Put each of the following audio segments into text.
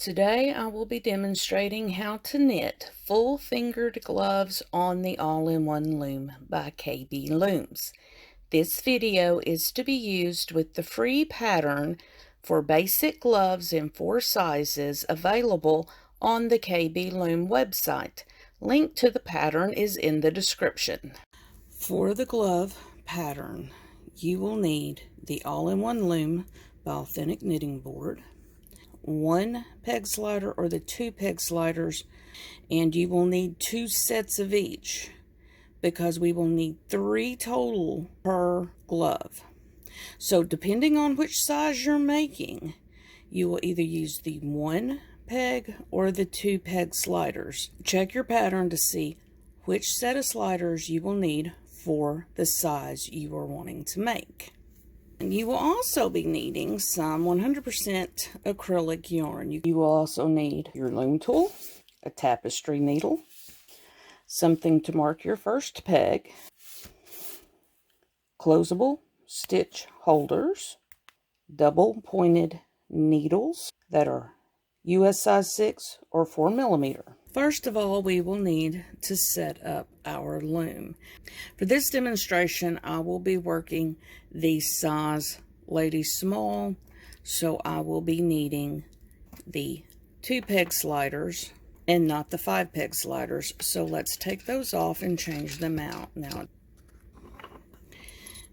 Today I will be demonstrating how to knit full-fingered gloves on the All-in-One Loom by KB Looms. This video is to be used with the free pattern for basic gloves in 4 sizes available on the KB Loom website. Link to the pattern is in the description. For the glove pattern, you will need the All-in-One Loom by Authentic Knitting Board, 1 peg slider or the 2 peg sliders, and you will need 2 sets of each because we will need 3 total per glove. So depending on which size you're making, you will either use the 1 peg or the 2 peg sliders. Check your pattern to see which set of sliders you will need for the size you are wanting to make. And you will also be needing some 100% acrylic yarn. You will also need your loom tool, a tapestry needle, something to mark your first peg, closable stitch holders, double pointed needles that are US size 6 or 4mm. First of all, we will need to set up our loom. For this demonstration, I will be working the size Lady Small, so I will be needing the 2 peg sliders and not the 5 peg sliders. So let's take those off and change them out.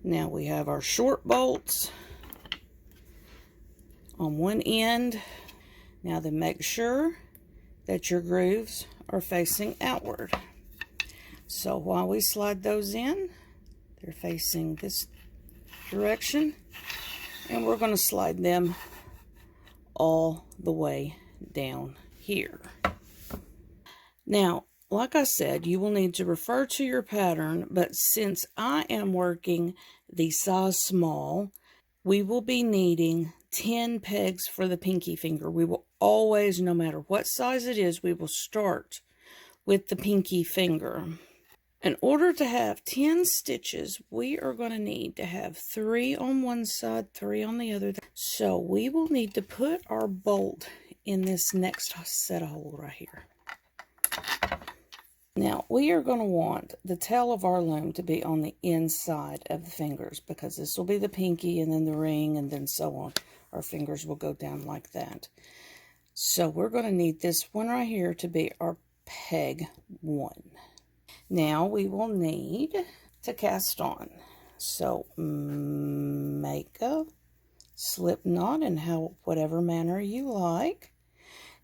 Now we have our short bolts on one end. Now then, make sure that your grooves are facing outward. So while we slide those in, they're facing this direction, and we're going to slide them all the way down here. Now, like I said, you will need to refer to your pattern, but since I am working the size small, we will be needing 10 pegs for the pinky finger. We will always, no matter what size it is, we will start with the pinky finger. In order to have 10 stitches, we are going to need to have 3 on one side, 3 on the other. So we will need to put our bolt in this next set of holes right here. Now, we are going to want the tail of our loom to be on the inside of the fingers because this will be the pinky and then the ring and then so on. Our fingers will go down like that. So we're going to need this one right here to be our peg 1. Now we will need to cast on. So make a slip knot in whatever manner you like.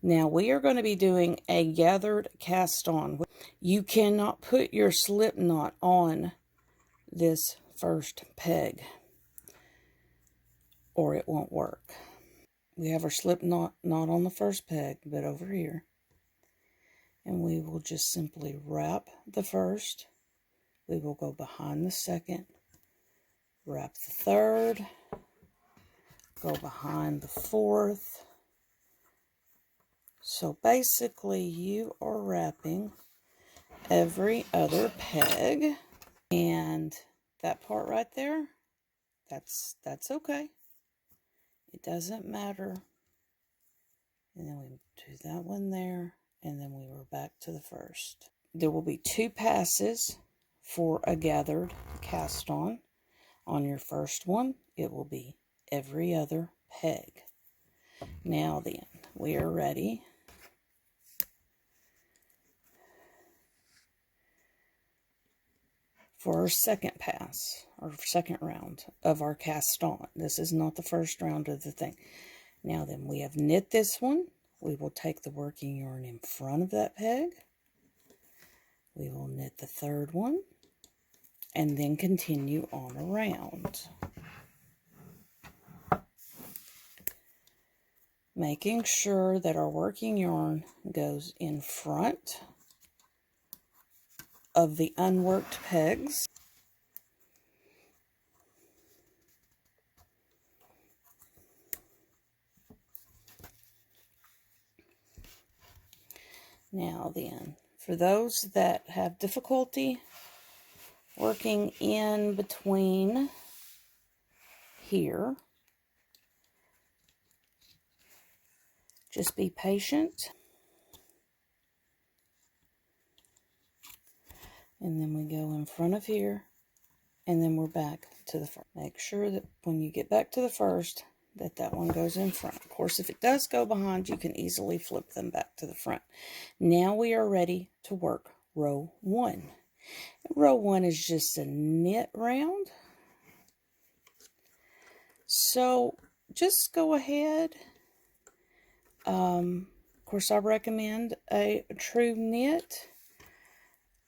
Now we are going to be doing a gathered cast on. You cannot put your slip knot on this first peg or it won't work. We have our slip knot not on the first peg, but over here. And we will just simply wrap the first. We will go behind the second, wrap the third, go behind the fourth. So basically you are wrapping every other peg, and that part right there, that's okay. It doesn't matter. And then we do that one there, and then we were back to the first. There will be 2 passes for a gathered cast on. On your first one, it will be every other peg. Now then, we are ready for our second pass, or second round of our cast on. This is not the first round of the thing. Now then, we have knit this one. We will take the working yarn in front of that peg. We will knit the third one, and then continue on around. Making sure that our working yarn goes in front of the unworked pegs. Now then, for those that have difficulty working in between here, Just be patient. And then we go in front of here, and then we're back to the front. Make sure that when you get back to the first, that one goes in front. Of course, if it does go behind, you can easily flip them back to the front. Now we are ready to work row 1. Row 1 is just a knit round. So just go ahead. Of course, I recommend a true knit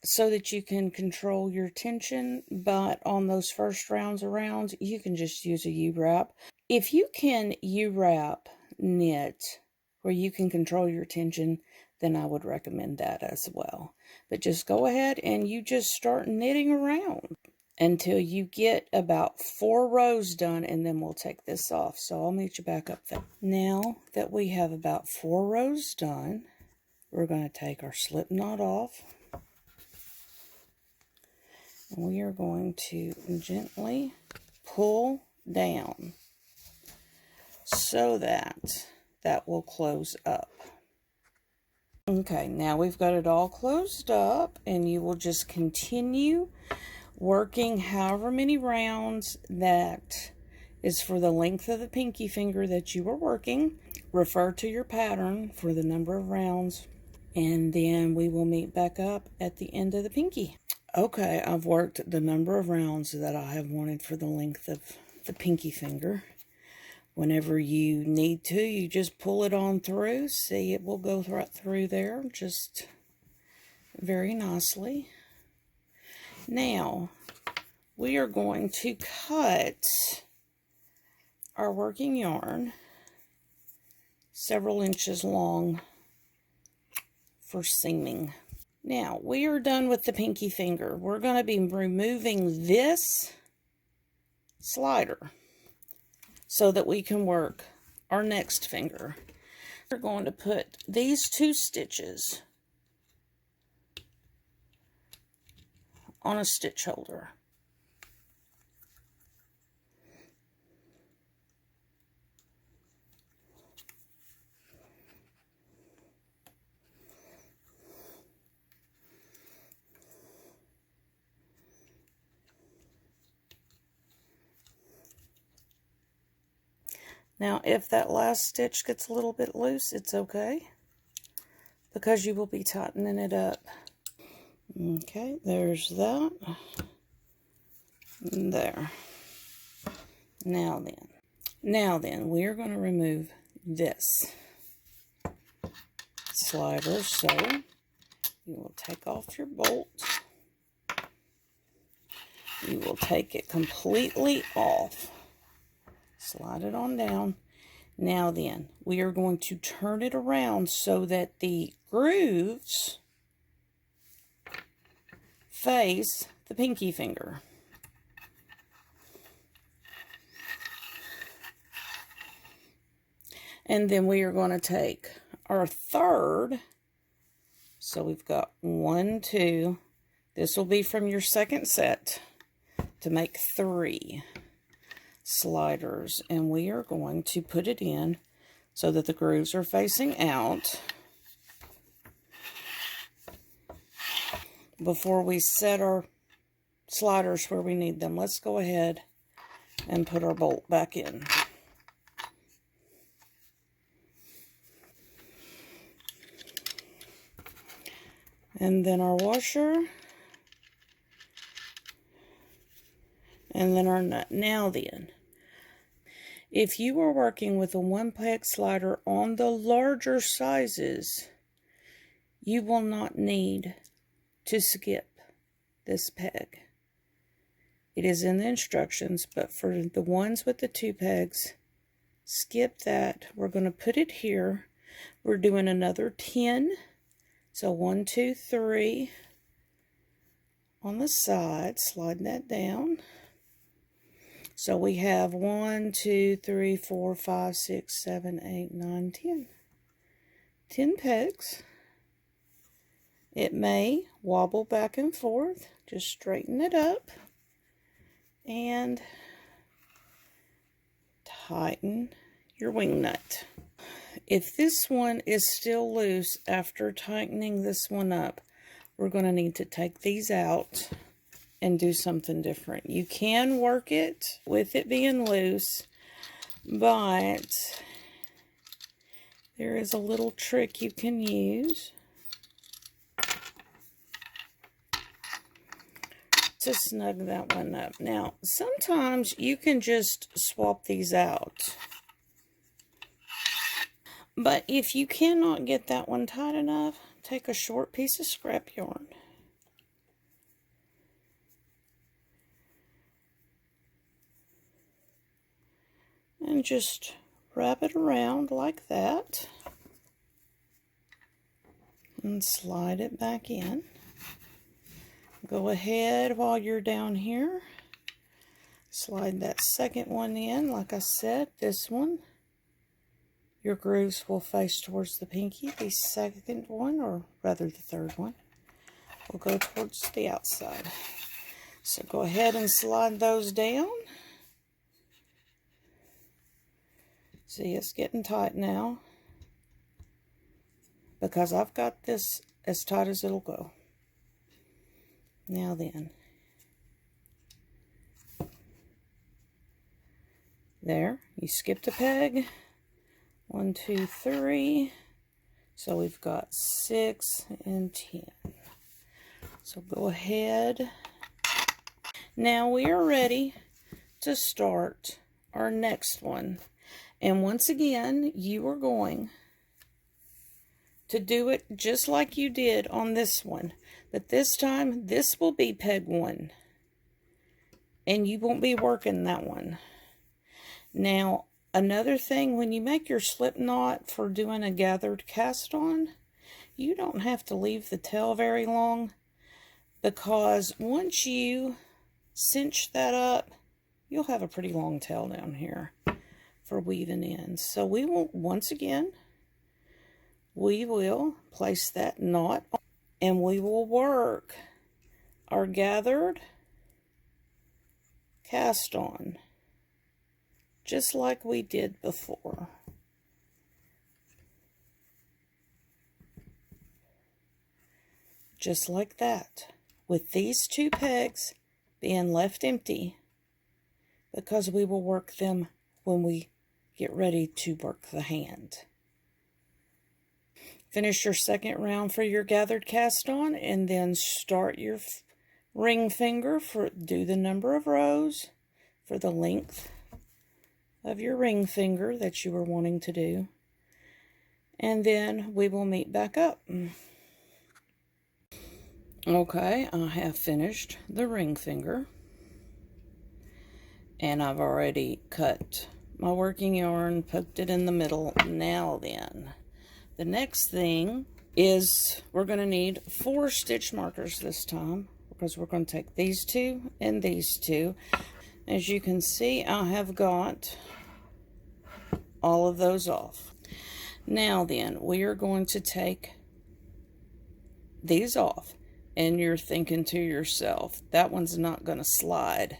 so that you can control your tension, but on those first rounds around, you can just use a U-wrap. If you can U-wrap knit where you can control your tension, then I would recommend that as well. But just go ahead and you just start knitting around until you get about 4 rows done, and then we'll take this off. So I'll meet you back up there. Now that we have about 4 rows done, we're going to take our slip knot off. And we are going to gently pull down so that will close up. Okay, now we've got it all closed up, and you will just continue working however many rounds that is for the length of the pinky finger that you are working. Refer to your pattern for the number of rounds, and then we will meet back up at the end of the pinky. Okay, I've worked the number of rounds that I have wanted for the length of the pinky finger. Whenever you need to, you just pull it on through. See, it will go right through there just very nicely. Now, we are going to cut our working yarn several inches long for seaming. Now, we are done with the pinky finger. We're going to be removing this slider so that we can work our next finger. We're going to put these 2 stitches on a stitch holder. Now, if that last stitch gets a little bit loose, it's okay, because you will be tightening it up. Okay, there's that. There. Now then, we are going to remove this slider. So, you will take off your bolt. You will take it completely off. Slide it on down. Now then, we are going to turn it around so that the grooves face the pinky finger. And then we are going to take our third. So we've got 1, 2. This will be from your second set to make 3 sliders, and we are going to put it in so that the grooves are facing out. Before we set our sliders where we need them, let's go ahead and put our bolt back in. And then our washer. And then our nut. Now then, if you are working with a 1-peg slider on the larger sizes, you will not need to skip this peg. It is in the instructions, but for the ones with the 2 pegs, skip that. We're going to put it here. We're doing another 10. So 1, 2, 3 on the side, slide that down. So we have 1, 2, 3, 4, 5, 6, 7, 8, 9, 10. 10 pegs. It may wobble back and forth. Just straighten it up and tighten your wing nut. if this one is still loose after tightening this one up, we're going to need to take these out and do something different. You can work it with it being loose, but there is a little trick you can use to snug that one up. Now, sometimes you can just swap these out. But if you cannot get that one tight enough, take a short piece of scrap yarn. And just wrap it around like that. And slide it back in. Go ahead while you're down here. Slide that second one in. Like I said, this one, your grooves will face towards the pinky. The second one, or rather the third one, will go towards the outside. So go ahead and slide those down. See, it's getting tight now because I've got this as tight as it'll go. Now then, there, you skipped a peg. 1, 2, 3. So we've got 6 and 10. So go ahead. Now we are ready to start our next one. And once again, you are going to do it just like you did on this one. But this time, this will be peg 1. And you won't be working that one. Now, another thing, when you make your slip knot for doing a gathered cast on, you don't have to leave the tail very long, because once you cinch that up, you'll have a pretty long tail down here for weaving in. So we will, once again, we will place that knot and we will work our gathered cast on just like we did before. Just like that, with these 2 pegs being left empty, because we will work them when we get ready to work the hand. Finish your second round for your gathered cast on, and then start your ring finger for, do the number of rows for the length of your ring finger that you were wanting to do, and then we will meet back up. Okay, I have finished the ring finger, and I've already cut my working yarn, poked it in the middle. Now then, the next thing is we're going to need 4 stitch markers this time, because we're going to take these 2 and these 2. As you can see, I have got all of those off. Now then, we are going to take these off, and you're thinking to yourself, that one's not going to slide.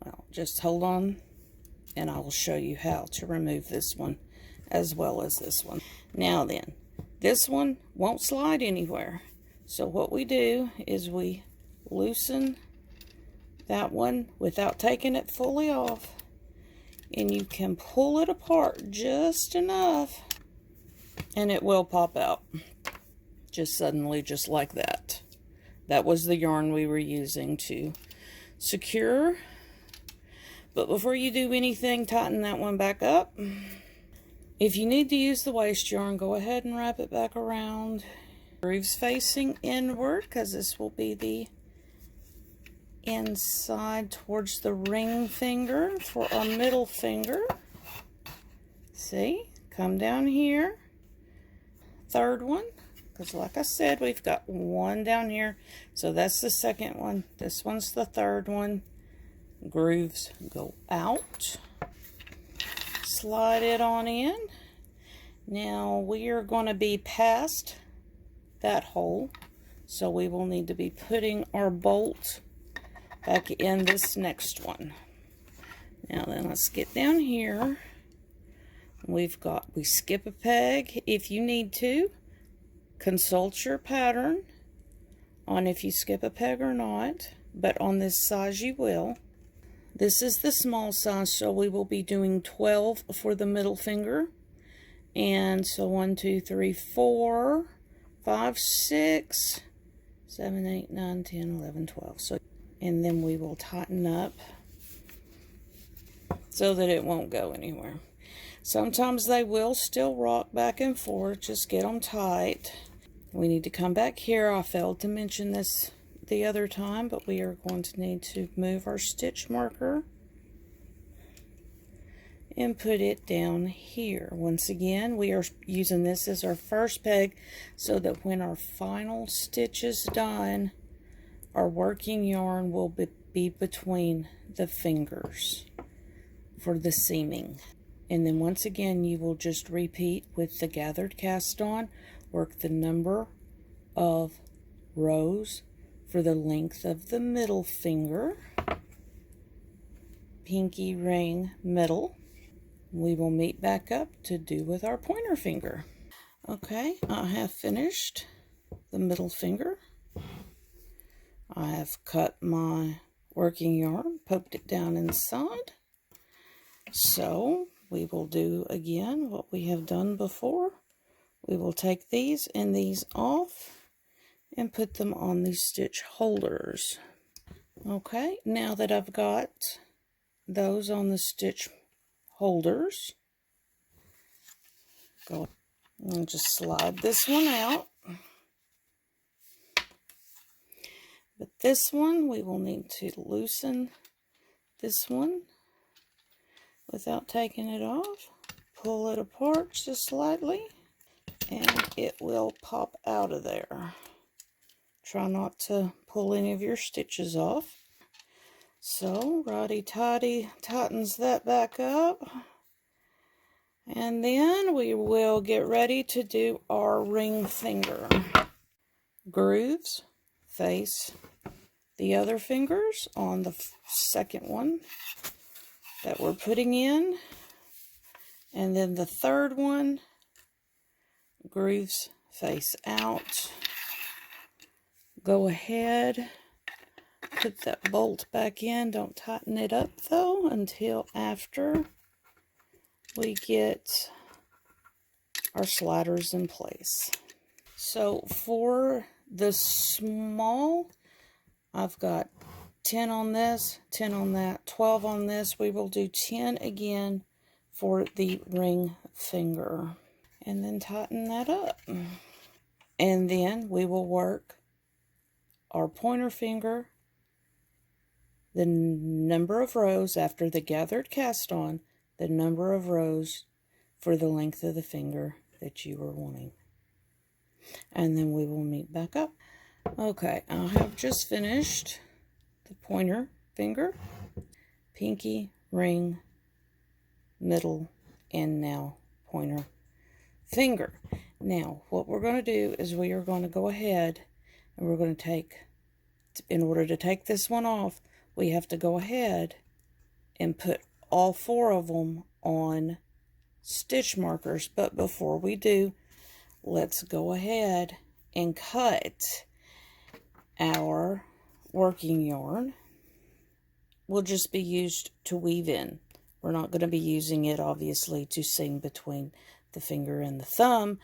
Well, just hold on, and I will show you how to remove this one as well as this one. Now then, this one won't slide anywhere. So what we do is we loosen that one without taking it fully off, and you can pull it apart just enough and it will pop out just suddenly, just like that. That was the yarn we were using to secure. But before you do anything, tighten that one back up. If you need to use the waste yarn, go ahead and wrap it back around. Grooves facing inward, because this will be the inside towards the ring finger for our middle finger. See? Come down here. Third one, because like I said, we've got one down here. So that's the second one. This one's the third one. Grooves go out. Slide it on in. Now we are going to be past that hole, so we will need to be putting our bolt back in this next one. Now then, let's get down here. we skip a peg if you need to. Consult your pattern on if you skip a peg or not, but on this size you will. This is the small size, so we will be doing 12 for the middle finger. And so 1, 2, 3, 4, 5, 6, 7, 8, 9, 10, 11, 12. So, and then we will tighten up so that it won't go anywhere. Sometimes they will still rock back and forth. Just get them tight. We need to come back here. I failed to mention this the other time, but we are going to need to move our stitch marker and put it down here. Once again, we are using this as our first peg so that when our final stitch is done, our working yarn will be between the fingers for the seaming. And then once again, you will just repeat with the gathered cast on, work the number of rows for the length of the middle finger, pinky ring middle. We will meet back up to do with our pointer finger. Okay, I have finished the middle finger. I have cut my working yarn, poked it down inside. So we will do again what we have done before. We will take these and these off and put them on these stitch holders. Okay, now that I've got those on the stitch holders, go and just slide this one out. But this one, we will need to loosen this one without taking it off. Pull it apart just slightly, and it will pop out of there. Try not to pull any of your stitches off. So, righty-tighty tightens that back up. And then we will get ready to do our ring finger. Grooves face the other fingers on the second one that we're putting in. And then the third one, grooves face out. Go ahead, put that bolt back in. Don't tighten it up though until after we get our sliders in place. So for the small, I've got 10 on this, 10 on that, 12 on this. We will do 10 again for the ring finger. And then tighten that up. And then we will work our pointer finger, the number of rows after the gathered cast on, the number of rows for the length of the finger that you are wanting. And then we will meet back up. Okay, I have just finished the pointer finger, pinky, ring, middle, and now pointer finger. Now, what we're going to do is we are going to go ahead and we're going to take, in order to take this one off, we have to go ahead and put all 4 of them on stitch markers. But before we do, let's go ahead and cut our working yarn. Will just be used to weave in. We're not going to be using it, obviously, to seam between the finger and the thumb.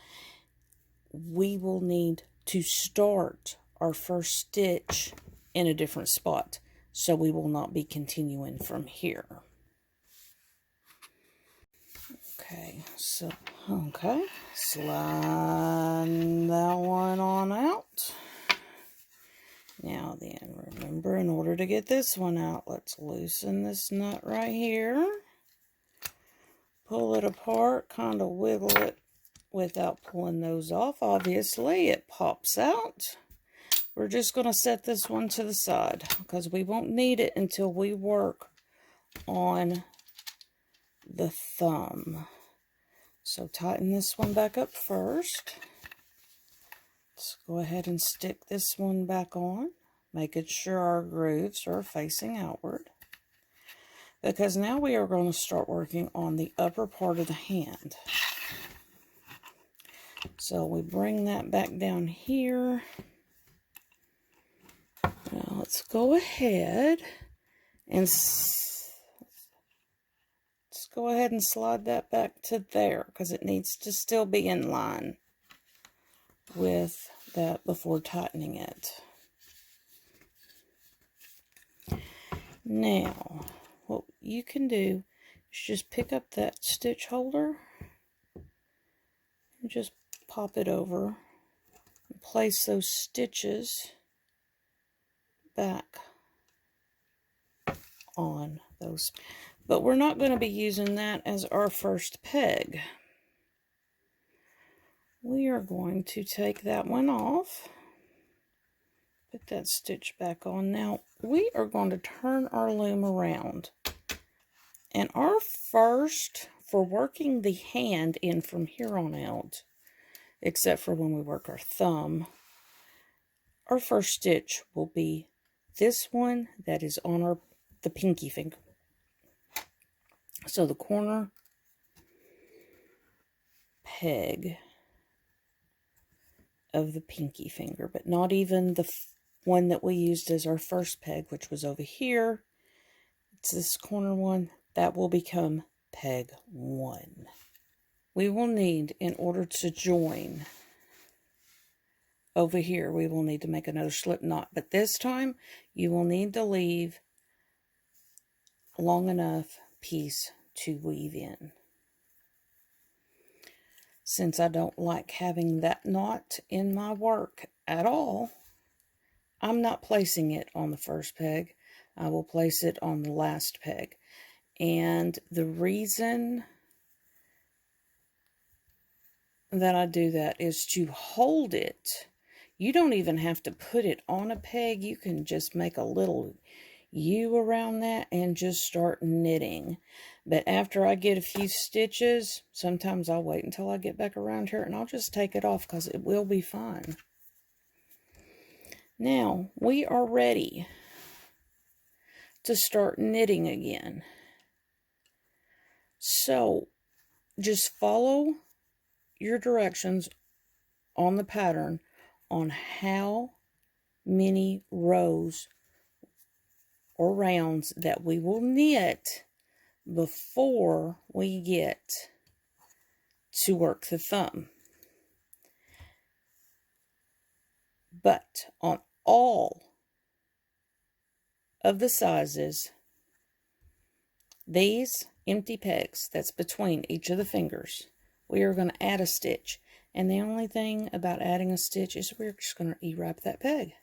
We will need to start our first stitch in a different spot, so we will not be continuing from here. Okay, so, slide that one on out. Now then, remember, in order to get this one out, let's loosen this nut right here. Pull it apart, kind of wiggle it without pulling those off. Obviously, it pops out. We're just going to set this one to the side because we won't need it until we work on the thumb. So tighten this one back up first. Let's go ahead and stick this one back on, making sure our grooves are facing outward. because now we are going to start working on the upper part of the hand. So we bring that back down here. Now let's go ahead and slide that back to there, because it needs to still be in line with that before tightening it. Now, what you can do is just pick up that stitch holder and just pop it over and place those stitches back on those. But we're not going to be using that as our first peg. We are going to take that one off, put that stitch back on. Now we are going to turn our loom around, and our first, for working the hand in from here on out, except for when we work our thumb, our first stitch will be this one that is on the pinky finger. So the corner peg of the pinky finger, but not even the one that we used as our first peg, which was over here. It's this corner one. That will become peg 1. We will need, in order to join over here, we will need to make another slip knot, but this time you will need to leave long enough piece to weave in. Since I don't like having that knot in my work at all, I'm not placing it on the first peg. I will place it on the last peg. And the reason that I do that is to hold it. You don't even have to put it on a peg. You can just make a little U around that and just start knitting. But after I get a few stitches, sometimes I'll wait until I get back around here and I'll just take it off, because it will be fine. Now we are ready to start knitting again. So just follow your directions on the pattern on how many rows or rounds that we will knit before we get to work the thumb. But on all of the sizes, these empty pegs that's between each of the fingers, we are going to add a stitch. And the only thing about adding a stitch is we're just going to E-wrap that peg.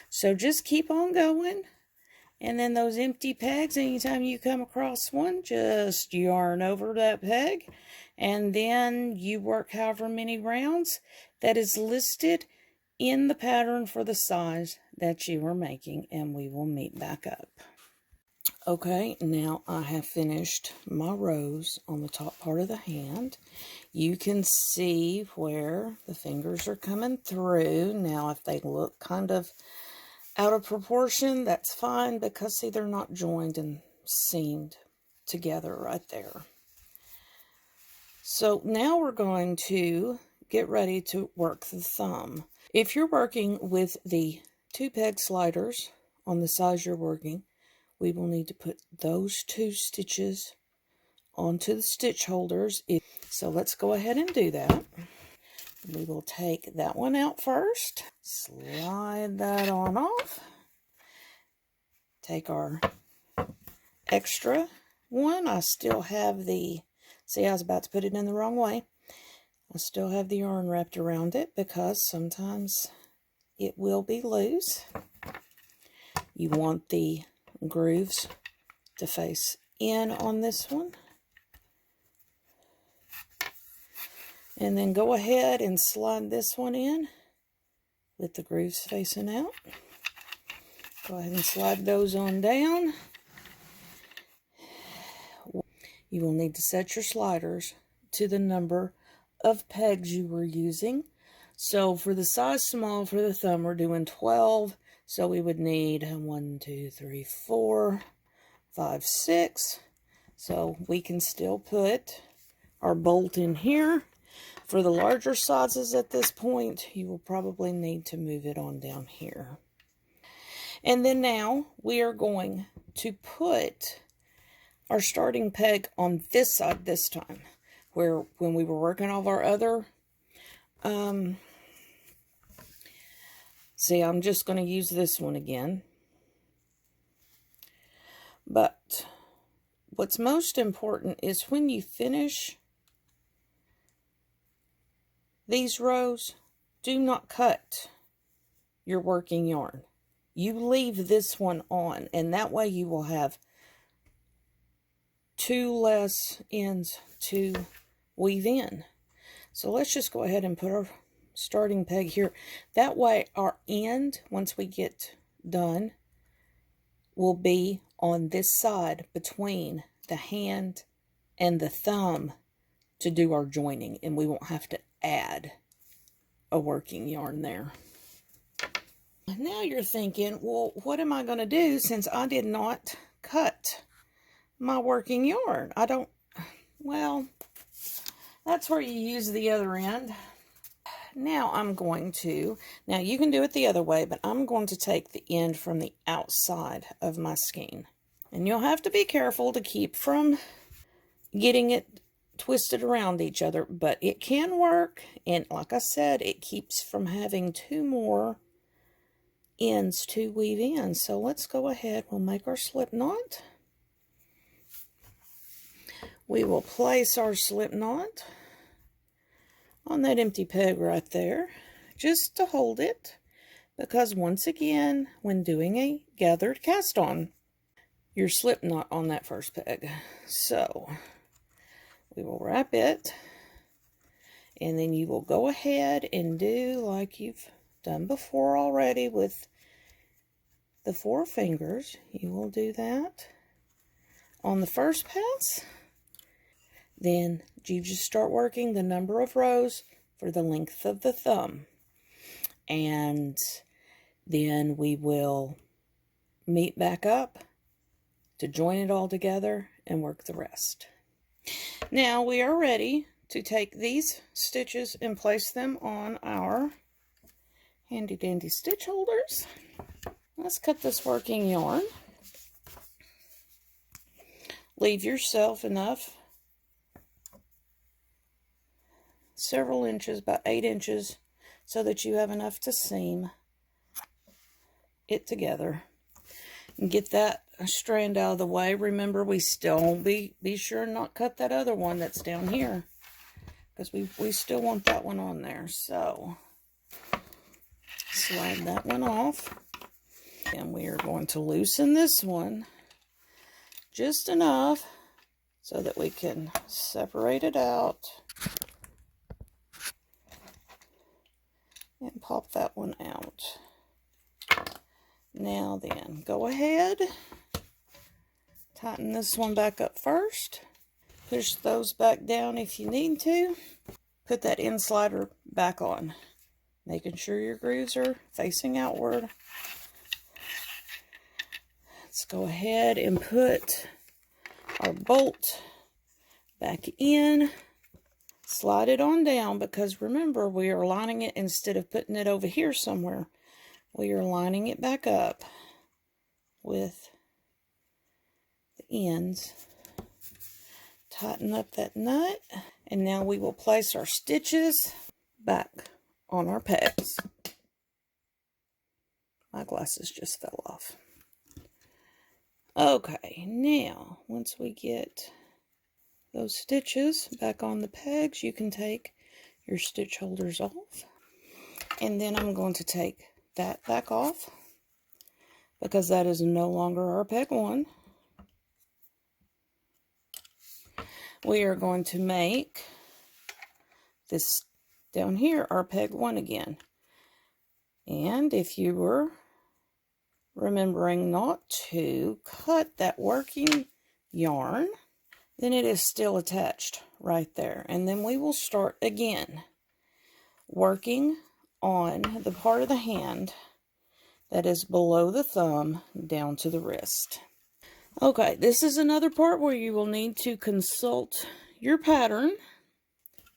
So just keep on going. And then those empty pegs, anytime you come across one, just yarn over that peg. And then you work however many rounds that is listed in the pattern for the size that you are making. And we will meet back up. Okay, now I have finished my rows on the top part of the hand. You can see where the fingers are coming through. Now, if they look kind of out of proportion, that's fine, because see, they're not joined and seamed together right there. So now we're going to get ready to work the thumb. If you're working with the 2 peg sliders on the size you're working, we will need to put those 2 stitches onto the stitch holders. So let's go ahead and do that. We will take that one out first, slide that on off, take our extra one. I still have the, see, I was about to put it in the wrong way. I still have the yarn wrapped around it because sometimes it will be loose. You want the grooves to face in on this one. And then go ahead and slide this one in with the grooves facing out. Go ahead and slide those on down. You will need to set your sliders to the number of pegs you were using. So for the size small for the thumb, we're doing 12. So we would need 1, 2, 3, 4, 5, 6. So we can still put our bolt in here. For the larger sizes at this point, you will probably need to move it on down here. And then now we are going to put our starting peg on this side this time, where when we were working off our other, see, I'm just going to use this one again. But what's most important is when you finish these rows, do not cut your working yarn. You leave this one on, and that way you will have 2 less ends to weave in. So let's just go ahead and put our starting peg here. That way our end, once we get done, will be on this side between the hand and the thumb to do our joining, and we won't have to add a working yarn there. Now you're thinking, well, what am I going to do since I did not cut my working yarn? Well, that's where you use the other end. Now now you can do it the other way, but I'm going to take the end from the outside of my skein. And you'll have to be careful to keep from getting it twisted around each other, but it can work. And like I said, it keeps from having 2 more ends to weave in. So let's go ahead, we'll make our slip knot. We will place our slip knot on that empty peg right there, just to hold it, because once again, when doing a gathered cast on, your slip knot on that first peg. So we will wrap it, and then you will go ahead and do like you've done before already with the 4 fingers. You will do that on the first pass. Then you just start working the number of rows for the length of the thumb. And then we will meet back up to join it all together and work the rest. Now we are ready to take these stitches and place them on our handy dandy stitch holders. Let's cut this working yarn. Leave yourself enough, several inches, about 8 inches, so that you have enough to seam it together. And get that strand out of the way. Remember, we still be sure not cut that other one that's down here, because we still want that one on there. So slide that one off, and we are going to loosen this one just enough so that we can separate it out and pop that one out. Now then, go ahead, tighten this one back up first, push those back down if you need to, put that end slider back on, making sure your grooves are facing outward. Let's go ahead and put our bolt back in, slide it on down, because remember, we are lining it instead of putting it over here somewhere. We are lining it back up with the ends. Tighten up that nut, and now we will place our stitches back on our pegs. My glasses just fell off. Okay, now once we get those stitches back on the pegs, you can take your stitch holders off. And then I'm going to take that back off, because that is no longer our peg 1. We are going to make this down here our peg 1 again. And if you were remembering not to cut that working yarn, then it is still attached right there. And then we will start again working on the part of the hand that is below the thumb down to the wrist. Okay, this is another part where you will need to consult your pattern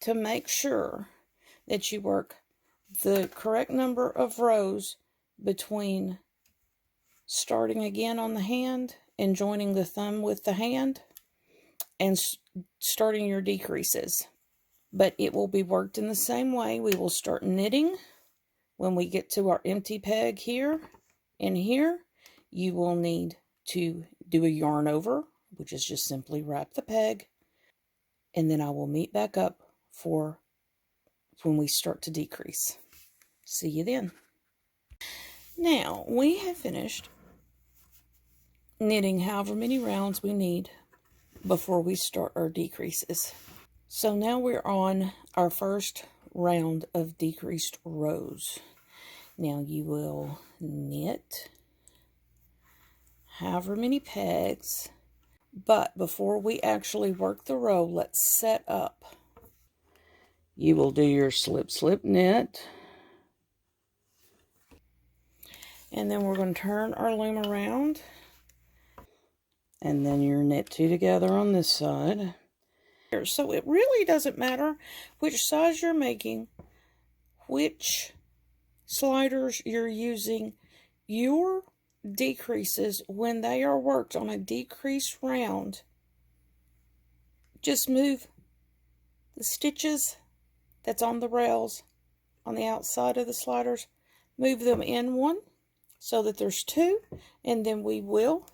to make sure that you work the correct number of rows between starting again on the hand and joining the thumb with the hand and starting your decreases. But it will be worked in the same way. We will start knitting when we get to our empty peg here and here. You will need to do a yarn over, which is just simply wrap the peg, and then I will meet back up for when we start to decrease. See you then. Now, we have finished knitting however many rounds we need before we start our decreases. So now we're on our first round of decreased rows. Now you will knit however many pegs, but before we actually work the row, let's set up. You will do your slip, slip, knit, and then we're going to turn our loom around, and then your knit two together on this side. So it really doesn't matter which size you're making, which sliders you're using. Your decreases, when they are worked on a decrease round, just move the stitches that's on the rails on the outside of the sliders, move them in one so that there's two, and then we will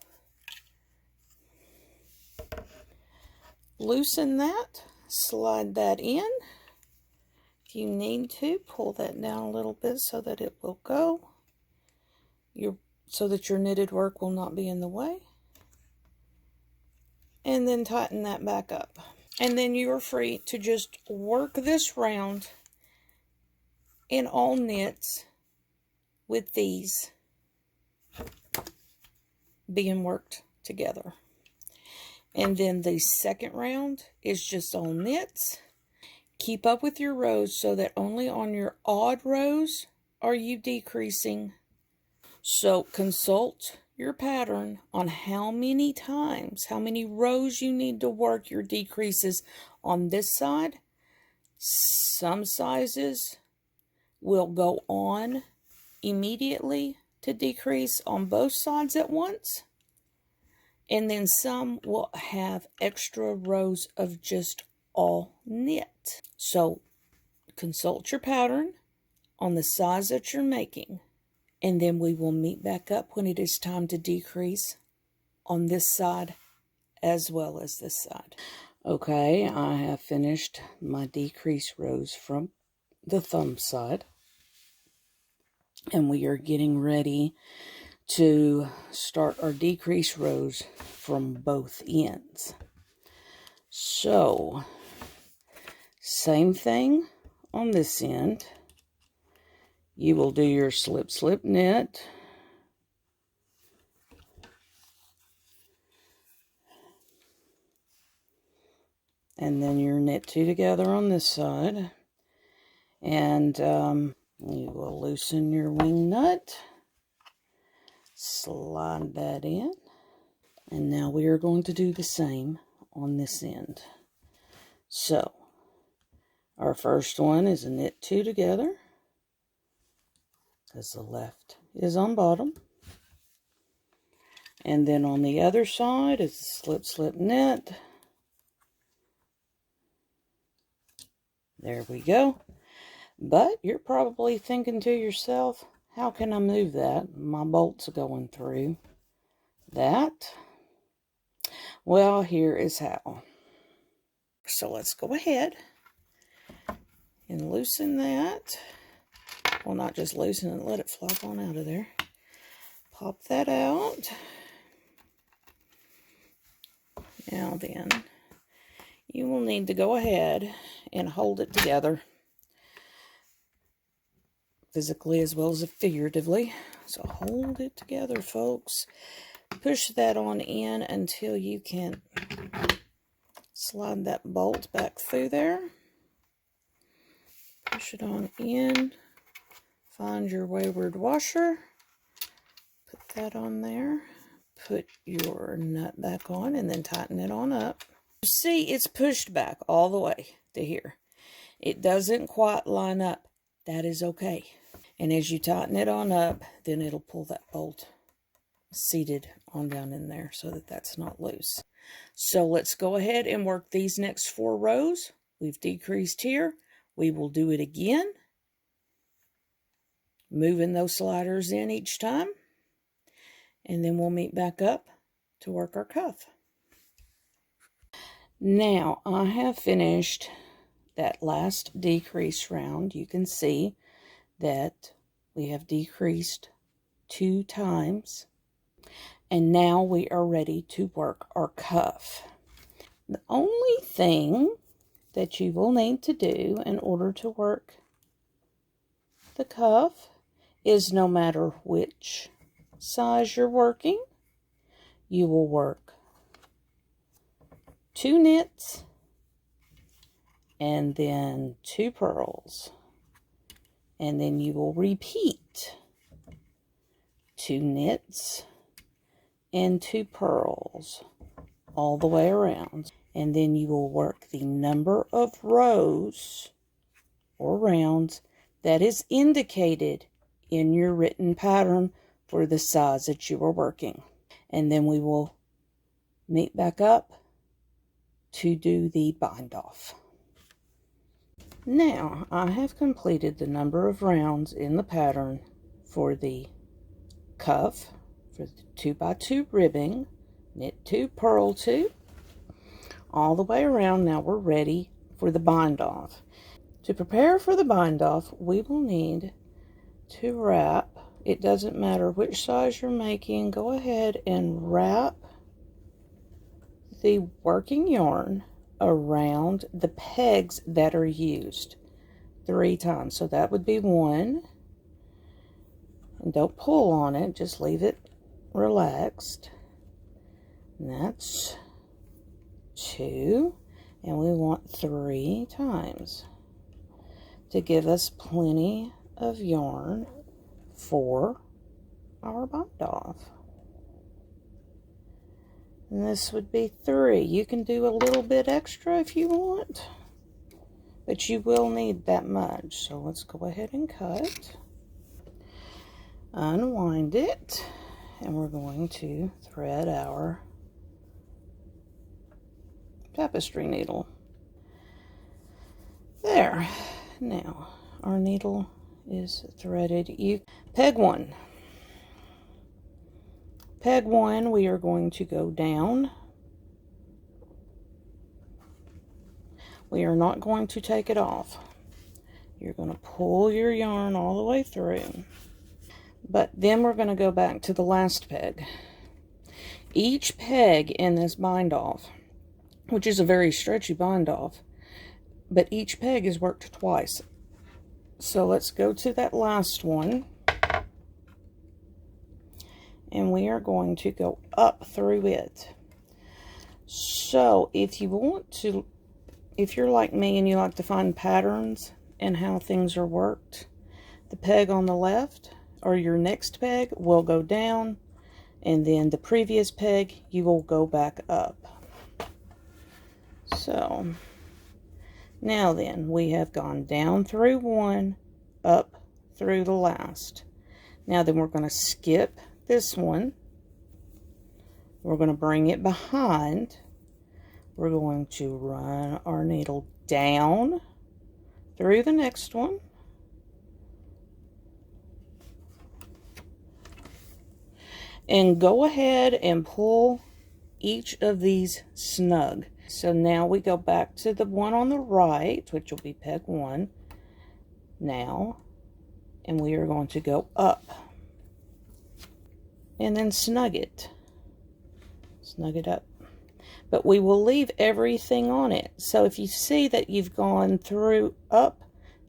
loosen that, slide that in. If you need to, pull that down a little bit so that it will go, so that your knitted work will not be in the way. And then tighten that back up. And then you are free to just work this round in all knits with these being worked together. And then the second round is just all knits. Keep up with your rows so that only on your odd rows are you decreasing. So consult your pattern on how many times, how many rows you need to work your decreases on this side. Some sizes will go on immediately to decrease on both sides at once. And then some will have extra rows of just all knit. So consult your pattern on the size that you're making. And then we will meet back up when it is time to decrease on this side as well as this side. Okay, I have finished my decrease rows from the thumb side. And we are getting ready to start our decrease rows from both ends. So, same thing on this end. You will do your slip, slip, knit. And then your knit two together on this side. And you will loosen your wing nut. Slide that in. And now we are going to do the same on this end. So, our first one is a knit two together, because the left is on bottom. And then on the other side is a slip, slip, knit. There we go. But you're probably thinking to yourself, how can I move that? My bolt's going through that. Well, here is how. So let's go ahead and loosen that. Well, not just loosen it, let it flop on out of there. Pop that out. Now then, you will need to go ahead and hold it together, physically as well as figuratively. So hold it together, folks. Push that on in until you can slide that bolt back through there. Push it on in. Find your wayward washer. Put that on there. put your nut back on and then tighten it on up. See, it's pushed back all the way to here. It doesn't quite line up. That is okay. And as you tighten it on up, then it'll pull that bolt seated on down in there so that that's not loose. So let's go ahead and work these next 4 rows. We've decreased here. We will do it again, moving those sliders in each time, and then we'll meet back up to work our cuff. Now I have finished that last decrease round. You can see that we have decreased 2 times, and now we are ready to work our cuff. The only thing that you will need to do in order to work the cuff is, no matter which size you're working, you will work 2 knits and then 2 purls, and then you will repeat 2 knits and 2 purls all the way around, and then you will work the number of rows or rounds that is indicated in your written pattern for the size that you are working. And then we will meet back up to do the bind off. Now I have completed the number of rounds in the pattern for the cuff, for the 2x2 ribbing, knit 2, purl 2, all the way around. Now we're ready for the bind off. To prepare for the bind off, we will need to wrap. It doesn't matter which size you're making, go ahead and wrap the working yarn around the pegs that are used 3 times. So that would be 1, and don't pull on it, just leave it relaxed. And that's 2, and we want 3 times to give us plenty of yarn for our bind off. And this would be 3. You can do a little bit extra if you want, but you will need that much. So let's go ahead and cut, unwind it, and we're going to thread our tapestry needle. There. Now our needle is threaded. Peg 1. Peg 1, we are going to go down. We are not going to take it off. You're going to pull your yarn all the way through. But then we're going to go back to the last peg. Each peg in this bind off, which is a very stretchy bind off, but each peg is worked twice. So let's go to that last one, and we are going to go up through it. So if you want to, if you're like me and you like to find patterns and how things are worked, the peg on the left, or your next peg, will go down, and then the previous peg, you will go back up. So now then, we have gone down through 1, up through the last. Now then, we're going to skip this one. We're going to bring it behind. We're going to run our needle down through the next one. And go ahead and pull each of these snug. So now we go back to the one on the right, which will be peg 1 now, and we are going to go up and then snug it up. But we will leave everything on it. So if you see that you've gone through up,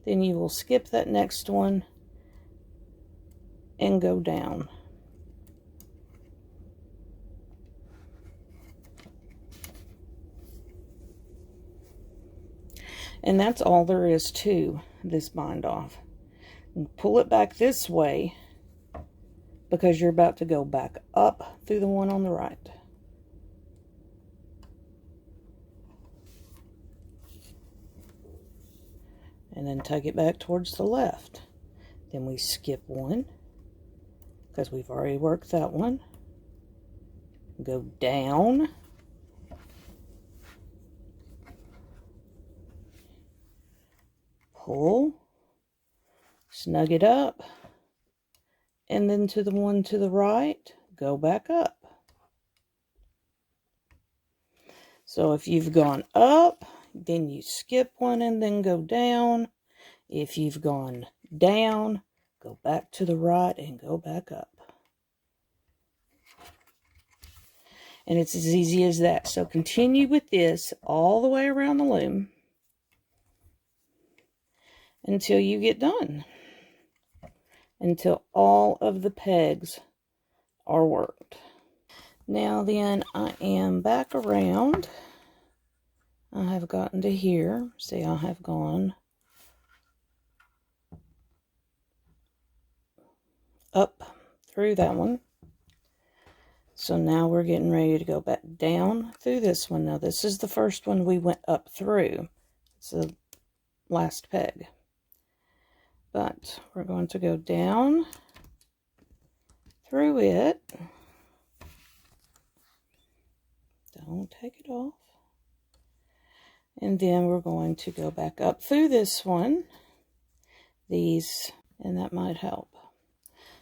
then you will skip that next one and go down. And that's all there is to this bind off. And pull it back this way because you're about to go back up through the one on the right. And then take it back towards the left. Then we skip one, because we've already worked that one. Go down. Pull. Snug it up. And then to the one to the right, go back up. So if you've gone up, then you skip one and then go down. If you've gone down, go back to the right and go back up. And it's as easy as that. So continue with this all the way around the loom until you get done. Until all of the pegs are worked. Now then, I am back around. I have gotten to here. See, I have gone up through that one. So now we're getting ready to go back down through this one. Now this is the first one we went up through. It's the last peg. But we're going to go down through it. Don't take it off. And then we're going to go back up through this one. These, and that might help.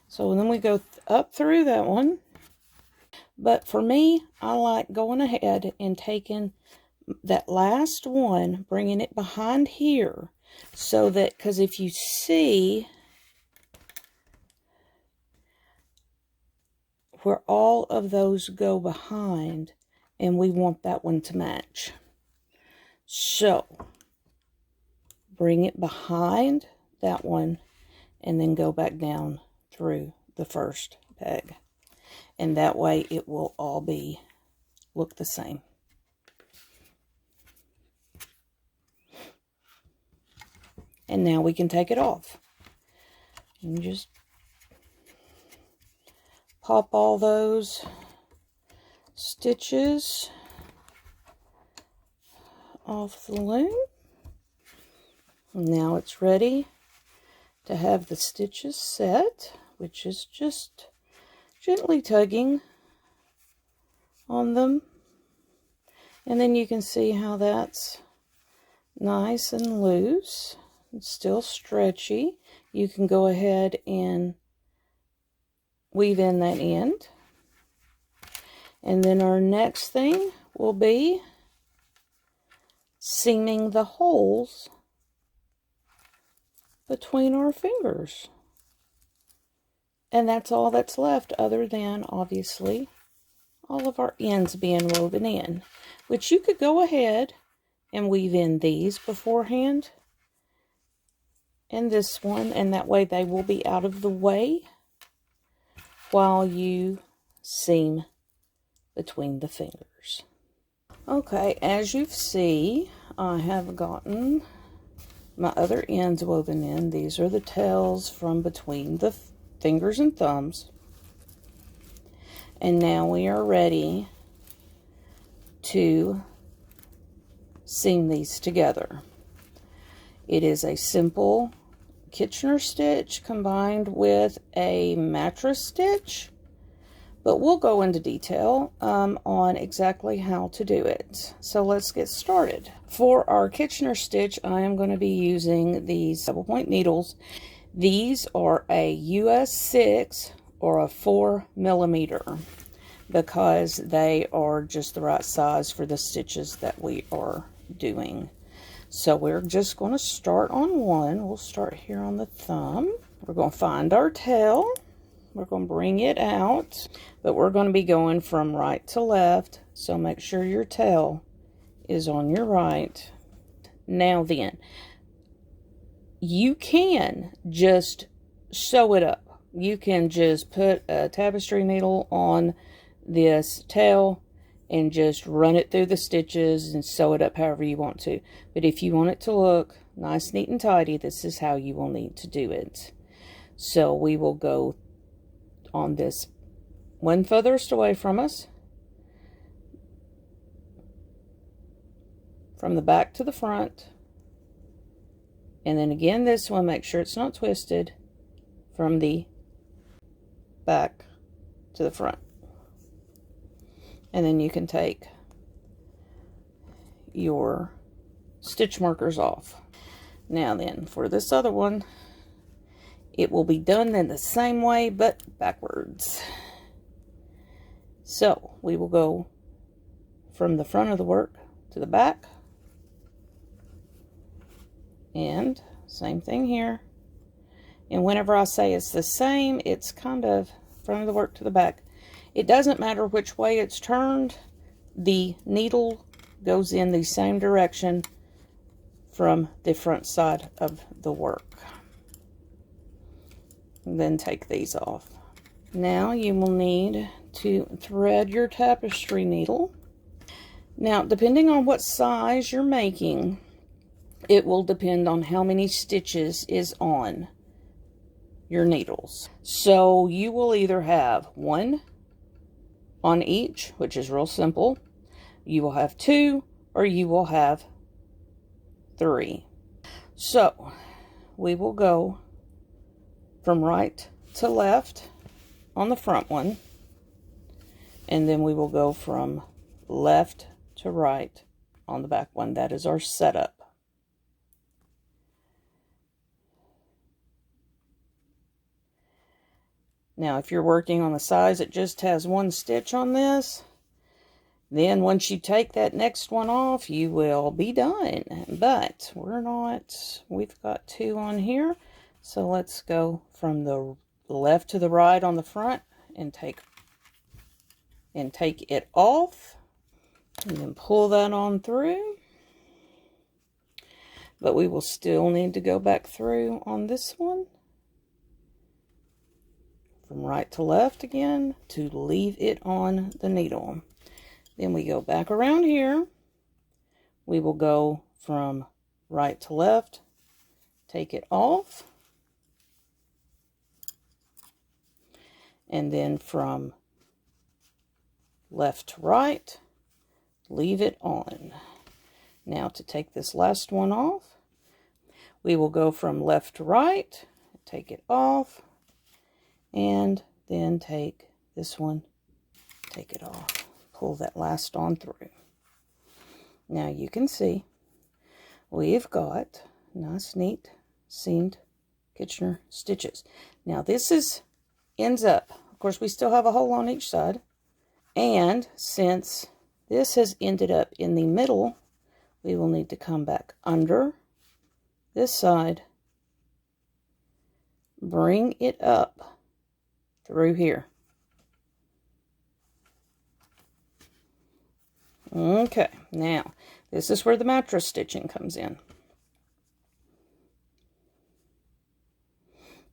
So then we go up through that one. But for me, I like going ahead and taking that last one, bringing it behind here. So that, because if you see where all of those go behind, and we want that one to match. So, bring it behind that one, and then go back down through the first peg. And that way it will all look the same. And now we can take it off. And just pop all those stitches off the loom. Now it's ready to have the stitches set, which is just gently tugging on them. And then you can see how that's nice and loose. It's still stretchy. You can go ahead and weave in that end. And then our next thing will be seaming the holes between our fingers. And that's all that's left, other than, obviously, all of our ends being woven in. Which you could go ahead and weave in these beforehand. And this one, and that way they will be out of the way while you seam between the fingers. Okay, as you see, I have gotten my other ends woven in. These are the tails from between the fingers and thumbs. And now we are ready to seam these together. It is a simple Kitchener stitch combined with a mattress stitch, but we'll go into detail on exactly how to do it. So let's get started. For our Kitchener stitch, I am going to be using these double point needles. These are a US 6 or a 4mm because they are just the right size for the stitches that we are doing. So we're just going to start on one. We'll start here on the thumb. We're going to find our tail. We're going to bring it out, but we're going to be going from right to left. So make sure your tail is on your right. Now then, you can just sew it up. You can just put a tapestry needle on this tail and just run it through the stitches and sew it up however you want to. But if you want it to look nice, neat, and tidy, this is how you will need to do it. So we will go on this one furthest away from us, from the back to the front, and then again this one, make sure it's not twisted, from the back to the front. And then you can take your stitch markers off. Now then, for this other one, it will be done in the same way but backwards. So we will go from the front of the work to the back, and same thing here. And whenever I say it's the same, it's kind of front of the work to the back. It doesn't matter which way it's turned, the needle goes in the same direction from the front side of the work. And then take these off. Now you will need to thread your tapestry needle. Now, depending on what size you're making, it will depend on how many stitches is on your needles. So you will either have one on each, which is real simple. You will have two, or you will have three. So we will go from right to left on the front one, and then we will go from left to right on the back one. That is our setup. Now, if you're working on the size it just has one stitch on this, then once you take that next one off, you will be done. But we're not. We've got two on here. So let's go from the left to the right on the front and take it off. And then pull that on through. But we will still need to go back through on this one. From right to left again to leave it on the needle. Then we go back around here. We will go from right to left, take it off, and then from left to right, leave it on. Now to take this last one off, we will go from left to right, take it off, and then take this one, take it off. Pull that last on through. Now you can see we've got nice, neat, seamed Kitchener stitches. Now this ends up, of course we still have a hole on each side, and since this has ended up in the middle, we will need to come back under this side, bring it up through here. Okay, now this is where the mattress stitching comes in.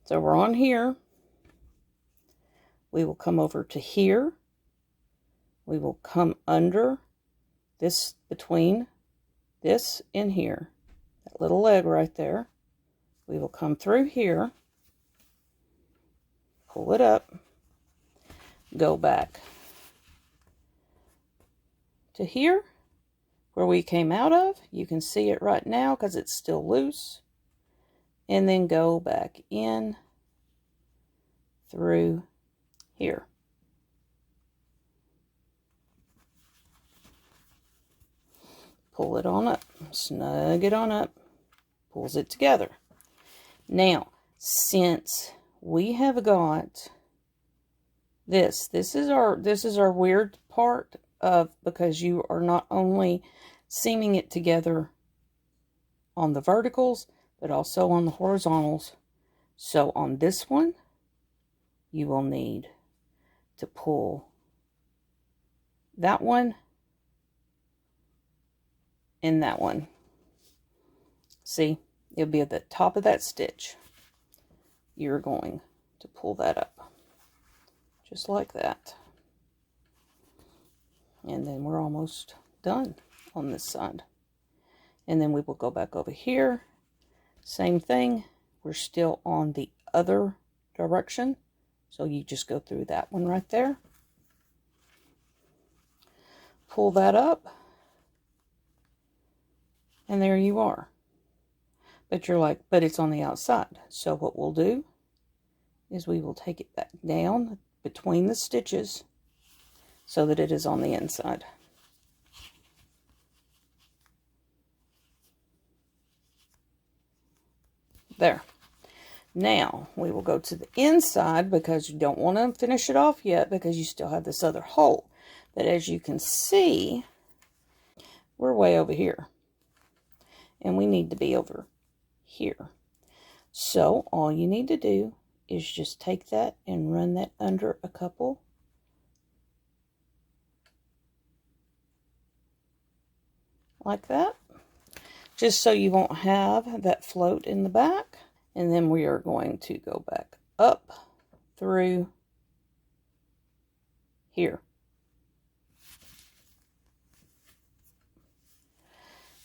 So we're on here. We will come over to here. We will come under this, between this and here, that little leg right there. We will come through here, pull it up, go back to here where we came out of. You can see it right now because it's still loose, and then go back in through here. Pull it on up, snug it on up, pulls it together. Now, since we have got this is our weird part of, because you are not only seaming it together on the verticals, but also on the horizontals. So on this one, you will need to pull that one and that one. See, it'll be at the top of that stitch. You're going to pull that up just like that. And then we're almost done on this side. And then we will go back over here. Same thing. We're still on the other direction So you just go through that one right there. Pull that up. And there you are. But you're like, but it's on the outside. So what we'll do is we will take it back down between the stitches so that it is on the inside. There. Now we will go to the inside because you don't want to finish it off yet because you still have this other hole. But as you can see, we're way over here. And we need to be over here. So all you need to do is just take that and run that under a couple. Like that. Just so you won't have that float in the back. And then we are going to go back up through here.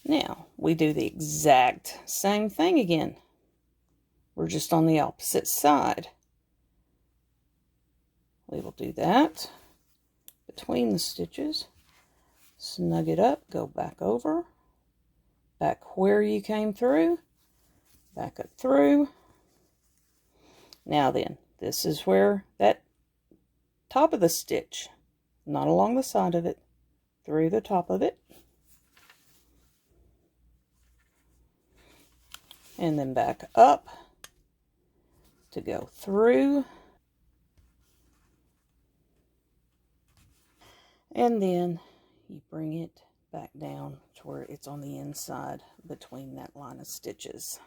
Now, we do the exact same thing again. We're just on the opposite side. We will do that between the stitches. Snug it up, go back over, back where you came through, back up through. Now then, this is where that top of the stitch, not along the side of it, through the top of it. And then back up to go through. And then you bring it back down to where it's on the inside between that line of stitches.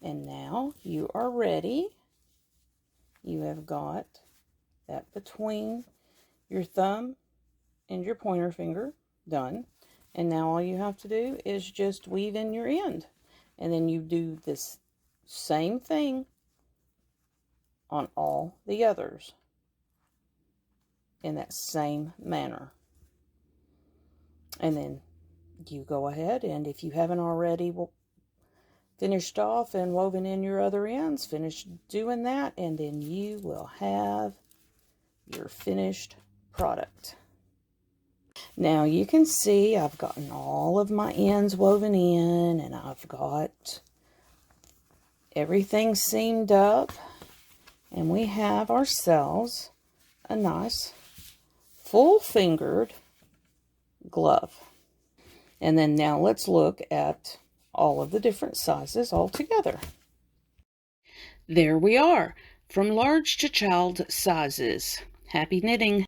And now you are ready. You have got that between your thumb and your pointer finger done. And now all you have to do is just weave in your end. And then you do this same thing on all the others in that same manner. And then you go ahead, and if you haven't already finished off and woven in your other ends, finish doing that, and then you will have your finished product. Now you can see I've gotten all of my ends woven in, and I've got everything seamed up, and we have ourselves a nice full-fingered glove. And then now let's look at all of the different sizes all together. There we are, from large to child sizes. Happy knitting!